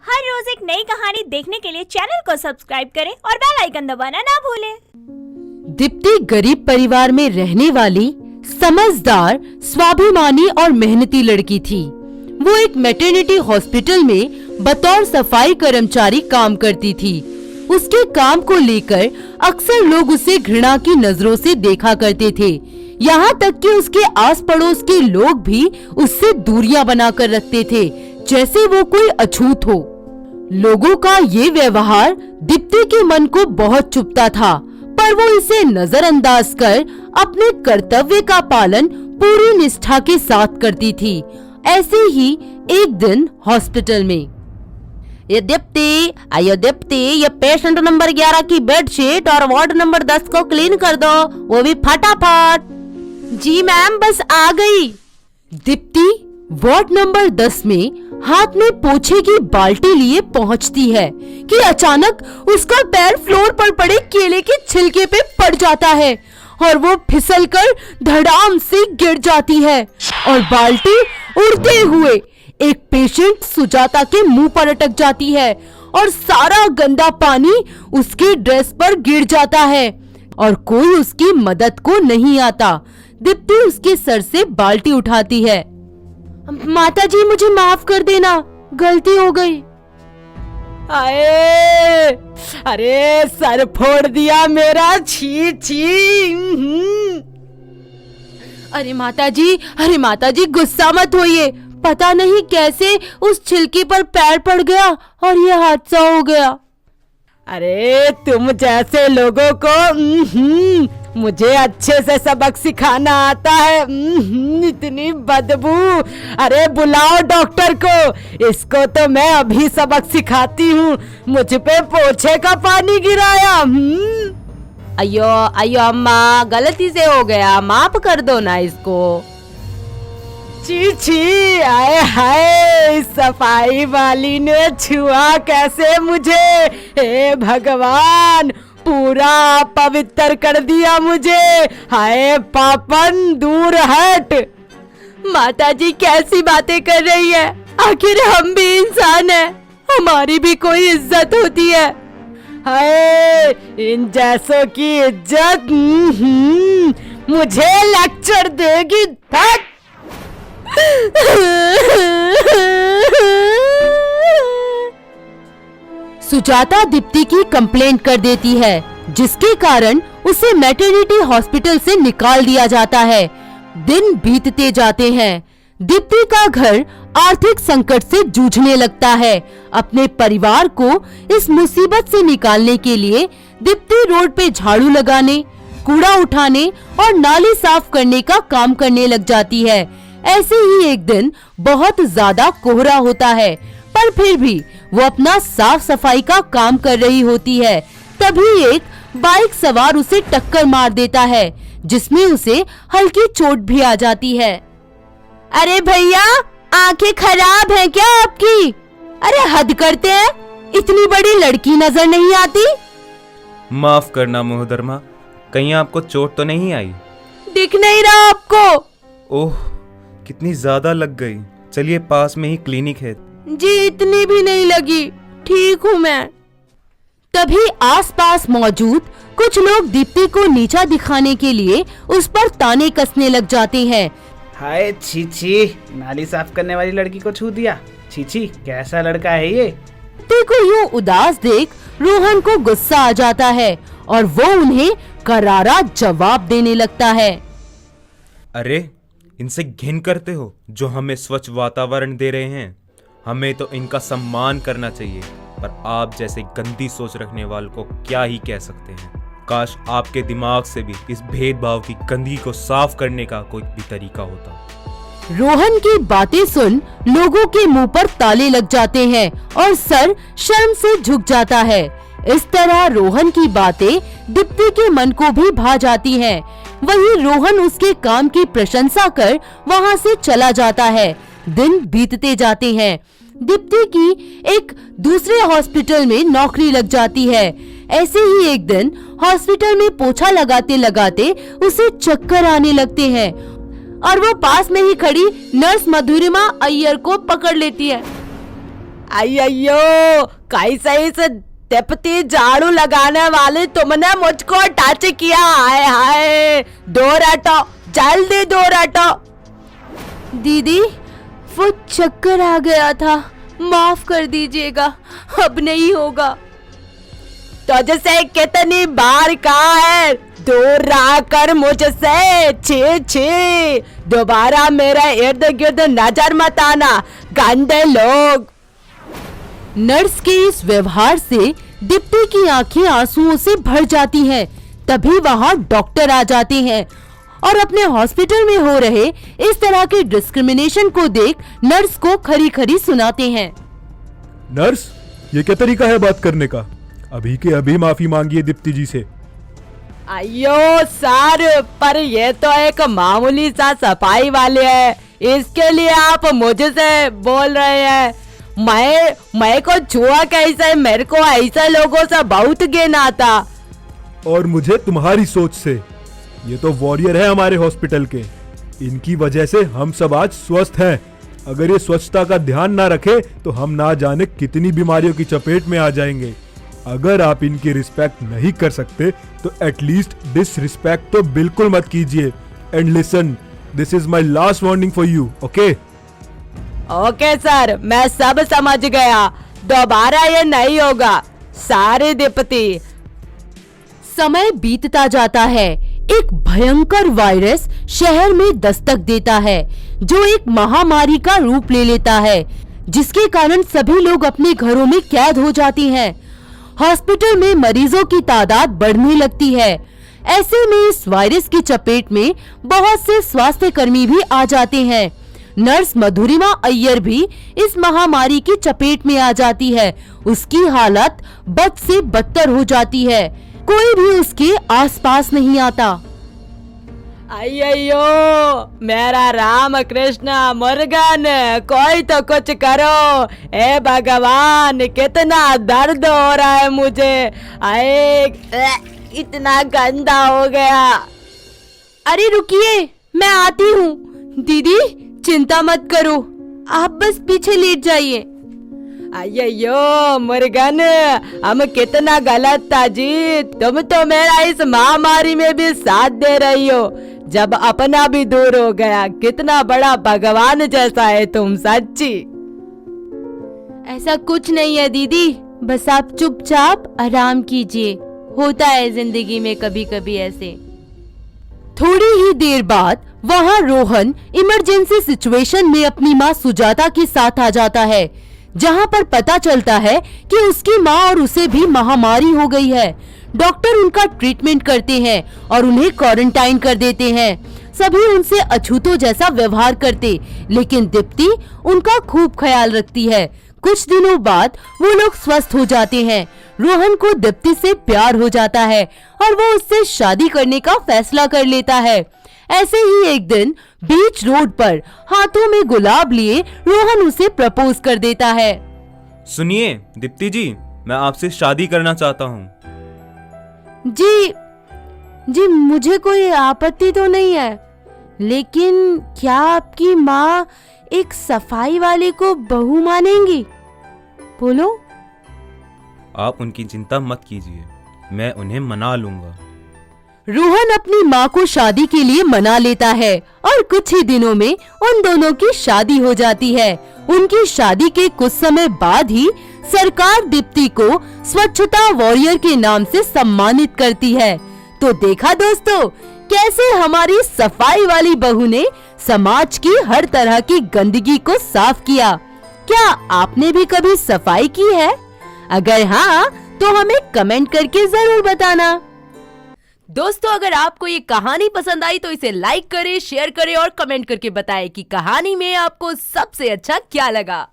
हर रोज एक नई कहानी देखने के लिए चैनल को सब्सक्राइब करें और बेल आइकन दबाना ना भूलें। दीप्ति गरीब परिवार में रहने वाली समझदार, स्वाभिमानी और मेहनती लड़की थी। वो एक मैटरनिटी हॉस्पिटल में बतौर सफाई कर्मचारी काम करती थी। उसके काम को लेकर अक्सर लोग उसे घृणा की नजरों से देखा करते थे। यहाँ तक कि उसके आस पड़ोस के लोग भी उससे दूरियां बनाकर रखते थे, जैसे वो कोई अछूत हो। लोगों का ये व्यवहार दीप्ति के मन को बहुत चुभता था, पर वो इसे नजरअंदाज कर अपने कर्तव्य का पालन पूरी निष्ठा के साथ करती थी। ऐसे ही एक दिन हॉस्पिटल में, ये दीप्ति, ये पेशेंट नंबर 11 की बेडशीट और वार्ड नंबर 10 को क्लीन कर दो, वो भी फटाफट। जी मैम, बस आ गई। दीप्ति वार्ड नंबर 10 में हाथ में पोछे की बाल्टी लिए पहुंचती है कि अचानक उसका पैर फ्लोर पर पड़े केले के छिलके पे पड़ जाता है और वो फिसलकर धड़ाम से गिर जाती है और बाल्टी उड़ते हुए एक पेशेंट सुजाता के मुंह पर अटक जाती है और सारा गंदा पानी उसकी ड्रेस पर गिर जाता है और कोई उसकी मदद को नहीं आता। दीप्ति उसके सर से बाल्टी उठाती है। माता जी, मुझे माफ कर देना, गलती हो गई। अरे सर फोड़ दिया मेरा, छी छी। अरे माता जी गुस्सा मत होइए, पता नहीं कैसे उस छिलके पर पैर पड़ गया और ये हादसा हो गया। अरे तुम जैसे लोगों को मुझे अच्छे से सबक सिखाना आता है। इतनी बदबू, अरे बुलाओ डॉक्टर को, इसको तो मैं अभी सबक सिखाती हूँ। मुझ पे पोछे का पानी गिराया। अयो अम्मा, गलती से हो गया, माफ कर दो ना इसको। छी, आए हाय, सफाई वाली ने छुआ कैसे मुझे, हे भगवान, पूरा पवित्र कर दिया मुझे। हाय पापन, दूर हट। माताजी कैसी बातें कर रही है, आखिर हम भी इंसान हैं, हमारी भी कोई इज्जत होती है। हाय, इन जैसों की इज्जत मुझे लेक्चर देगी। सुजाता दीप्ति की कंप्लेंट कर देती है, जिसके कारण उसे मैटरनिटी हॉस्पिटल से निकाल दिया जाता है। दिन बीतते जाते हैं। दीप्ति का घर आर्थिक संकट से जूझने लगता है। अपने परिवार को इस मुसीबत से निकालने के लिए दीप्ति रोड पे झाड़ू लगाने, कूड़ा उठाने और नाली साफ करने का काम करने लग जाती है। ऐसे ही एक दिन बहुत ज्यादा कोहरा होता है, पर फिर भी वो अपना साफ सफाई का काम कर रही होती है। तभी एक बाइक सवार उसे टक्कर मार देता है, जिसमें उसे हल्की चोट भी आ जाती है। अरे भैया, आंखें खराब हैं क्या आपकी? अरे हद करते हैं, इतनी बड़ी लड़की नजर नहीं आती? माफ करना मोहतरमा, कहीं आपको चोट तो नहीं आई? दिख नहीं रहा आपको? ओह, कितनी ज्यादा लग गई। चलिए, पास में ही क्लिनिक है। जी इतनी भी नहीं लगी, ठीक हूँ मैं। तभी आसपास मौजूद कुछ लोग दीप्ति को नीचा दिखाने के लिए उस पर ताने कसने लग जाते हैं। हाय छी, नाली साफ करने वाली लड़की को छू दिया। छी, कैसा लड़का है ये। दीप्ति को यूं उदास देख रोहन को गुस्सा आ जाता है और वो उन्हें करारा जवाब देने लगता है। अरे, इनसे घिन करते हो जो हमें स्वच्छ वातावरण दे रहे हैं। हमें तो इनका सम्मान करना चाहिए, पर आप जैसे गंदी सोच रखने वालों को क्या ही कह सकते हैं। काश आपके दिमाग से भी इस भेदभाव की गंदगी को साफ करने का कोई भी तरीका होता। रोहन की बातें सुन लोगों के मुंह पर ताले लग जाते हैं और सर शर्म से झुक जाता है। इस तरह रोहन की बातें दीप्ति के मन को भी भा जाती हैं। वहीं रोहन उसके काम की प्रशंसा कर वहां से चला जाता है। दिन बीतते जाते हैं। दीप्ति की एक दूसरे हॉस्पिटल में नौकरी लग जाती है। ऐसे ही एक दिन हॉस्पिटल में पोछा लगाते लगाते उसे चक्कर आने लगते हैं और वो पास में ही खड़ी नर्स मधुरिमा अय्यर को पकड़ लेती है। अयो कैसे इस दीप्ति झाड़ू लगाने वाले तुमने मुझको टच किया, हाय हाय। दूर हटो, जल्दी दूर हटो। दीदी वो चक्कर आ गया था, माफ कर दीजिएगा, अब नहीं होगा। तुझसे कितनी बार कहा है दूर रहा कर मुझसे, छी छी। दोबारा मेरा इर्द गिर्द नजर मत आना, गंदे लोग। नर्स के इस व्यवहार से दीप्ति की आंखें आंसुओं से भर जाती हैं। तभी वहां डॉक्टर आ जाते हैं और अपने हॉस्पिटल में हो रहे इस तरह के डिस्क्रिमिनेशन को देख नर्स को खरी खरी सुनाते हैं। नर्स, ये क्या तरीका है बात करने का? अभी के अभी माफी मांगिए दीप्ति जी से। अयो सर, पर ये तो एक मामूली सा सफाई वाले है, इसके लिए आप मुझसे बोल रहे हैं? मैं को छुआ कैसे? मेरे को ऐसे लोगों से बहुत घिन आता। और मुझे तुम्हारी सोच से। ये तो वॉरियर है हमारे हॉस्पिटल के, इनकी वजह से हम सब आज स्वस्थ हैं। अगर ये स्वच्छता का ध्यान ना रखे तो हम ना जाने कितनी बीमारियों की चपेट में आ जाएंगे। अगर आप इनकी रिस्पेक्ट नहीं कर सकते तो एटलीस्ट डिसरिस्पेक्ट तो बिल्कुल मत कीजिए। And listen, this is my last warning for you, okay? Okay sir, मैं सब समझ गया, दोबारा ये नहीं होगा। सारे दीप्ति। समय बीतता जाता है। एक भयंकर वायरस शहर में दस्तक देता है, जो एक महामारी का रूप ले लेता है, जिसके कारण सभी लोग अपने घरों में कैद हो जाती हैं। हॉस्पिटल में मरीजों की तादाद बढ़ने लगती है। ऐसे में इस वायरस की चपेट में बहुत से स्वास्थ्य कर्मी भी आ जाते हैं। नर्स मधुरिमा अय्यर भी इस महामारी की चपेट में आ जाती है। उसकी हालत बद से बदतर हो जाती है। कोई भी उसके आसपास नहीं आता। अय्यो मेरा राम कृष्ण मुर्गन, कोई तो कुछ करो। ए भगवान, कितना दर्द हो रहा है मुझे। इतना गंदा हो गया। अरे रुकिए, मैं आती हूँ। दीदी चिंता मत करो, आप बस पीछे लेट जाइए। अय्यो मुर्गन, हम कितना गलत था जी। तुम तो मेरा इस महामारी में भी साथ दे रही हो, जब अपना भी दूर हो गया। कितना बड़ा भगवान जैसा है तुम, सच्ची। ऐसा कुछ नहीं है दीदी, बस आप चुपचाप आराम कीजिए। होता है जिंदगी में कभी कभी ऐसे। थोड़ी ही देर बाद वहाँ रोहन इमरजेंसी सिचुएशन में अपनी माँ सुजाता के साथ आ जाता है, जहाँ पर पता चलता है कि उसकी माँ और उसे भी महामारी हो गई है। डॉक्टर उनका ट्रीटमेंट करते हैं और उन्हें क्वारंटाइन कर देते हैं। सभी उनसे अछूतों जैसा व्यवहार करते, लेकिन दीप्ति उनका खूब ख्याल रखती है। कुछ दिनों बाद वो लोग स्वस्थ हो जाते हैं। रोहन को दीप्ति से प्यार हो जाता है और वो उससे शादी करने का फैसला कर लेता है। ऐसे ही एक दिन बीच रोड पर हाथों में गुलाब लिए रोहन उसे प्रपोज कर देता है। सुनिए दीप्ति जी, मैं आपसे शादी करना चाहता हूँ। जी मुझे कोई आपत्ति तो नहीं है, लेकिन क्या आपकी माँ एक सफाई वाले को बहू मानेंगी? बोलो। आप उनकी चिंता मत कीजिए, मैं उन्हें मना लूंगा। रोहन अपनी माँ को शादी के लिए मना लेता है और कुछ ही दिनों में उन दोनों की शादी हो जाती है। उनकी शादी के कुछ समय बाद ही सरकार दीप्ति को स्वच्छता वॉरियर के नाम से सम्मानित करती है। तो देखा दोस्तों, कैसे हमारी सफाई वाली बहू ने समाज की हर तरह की गंदगी को साफ किया। क्या आपने भी कभी सफाई की है? अगर हाँ, तो हमें कमेंट करके जरूर बताना। दोस्तों, अगर आपको ये कहानी पसंद आई तो इसे लाइक करें, शेयर करें और कमेंट करके बताएं कि कहानी में आपको सबसे अच्छा क्या लगा।